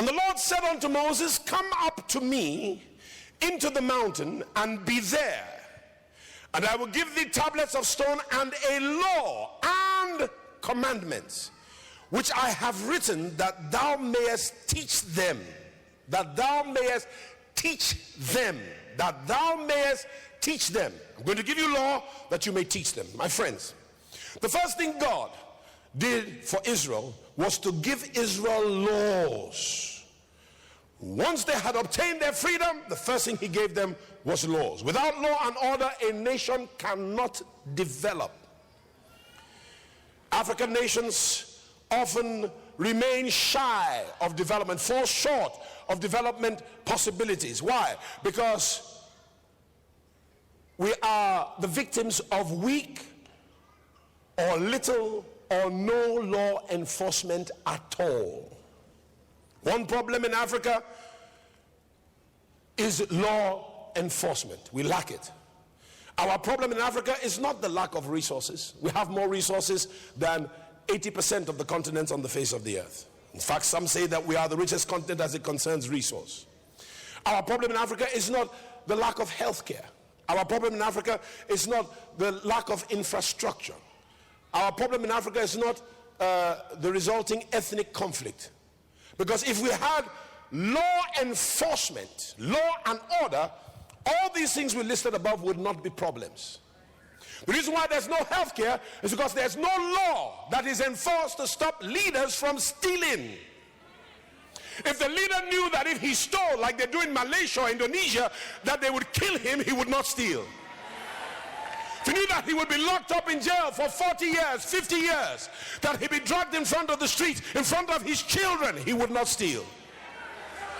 And the Lord said unto Moses, come up to me into the mountain and be there, and I will give thee tablets of stone and a law and commandments, which I have written, that thou mayest teach them. That thou mayest teach them. That thou mayest teach them. I'm going to give you law that you may teach them. My friends, the first thing God did for Israel was to give Israel laws. Once they had obtained their freedom, the first thing he gave them was laws. Without law and order, a nation cannot develop. African nations often remain shy of development, fall short of development possibilities. Why? Because we are the victims of weak or little or no law enforcement at all. One problem in Africa is law enforcement. We lack it. Our problem in Africa is not the lack of resources. We have more resources than 80% of the continents on the face of the earth. In fact, some say that we are the richest continent as it concerns resource. Our problem in Africa is not the lack of health care. Our problem in Africa is not the lack of infrastructure. Our problem in Africa is not the resulting ethnic conflict. Because if we had law enforcement, law and order, all these things we listed above would not be problems. The reason why there's no health care is because there's no law that is enforced to stop leaders from stealing. If the leader knew that if he stole, like they do in Malaysia or Indonesia, that they would kill him, he would not steal. If he knew that he would be locked up in jail for 40 years, 50 years, that he'd be dragged in front of the street, in front of his children, he would not steal.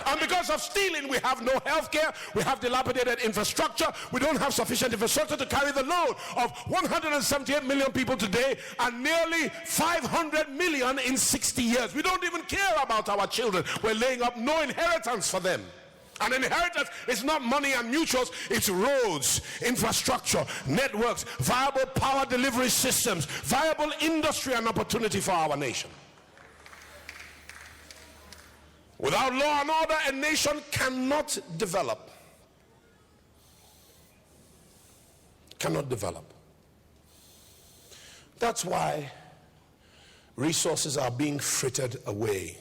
And because of stealing, we have no health care, we have dilapidated infrastructure, we don't have sufficient infrastructure to carry the load of 178 million people today and nearly 500 million in 60 years. We don't even care about our children. We're laying up no inheritance for them. An inheritance is not money and mutuals, it's roads, infrastructure, networks, viable power delivery systems, viable industry and opportunity for our nation. Without law and order, a nation cannot develop. Cannot develop. That's why resources are being frittered away.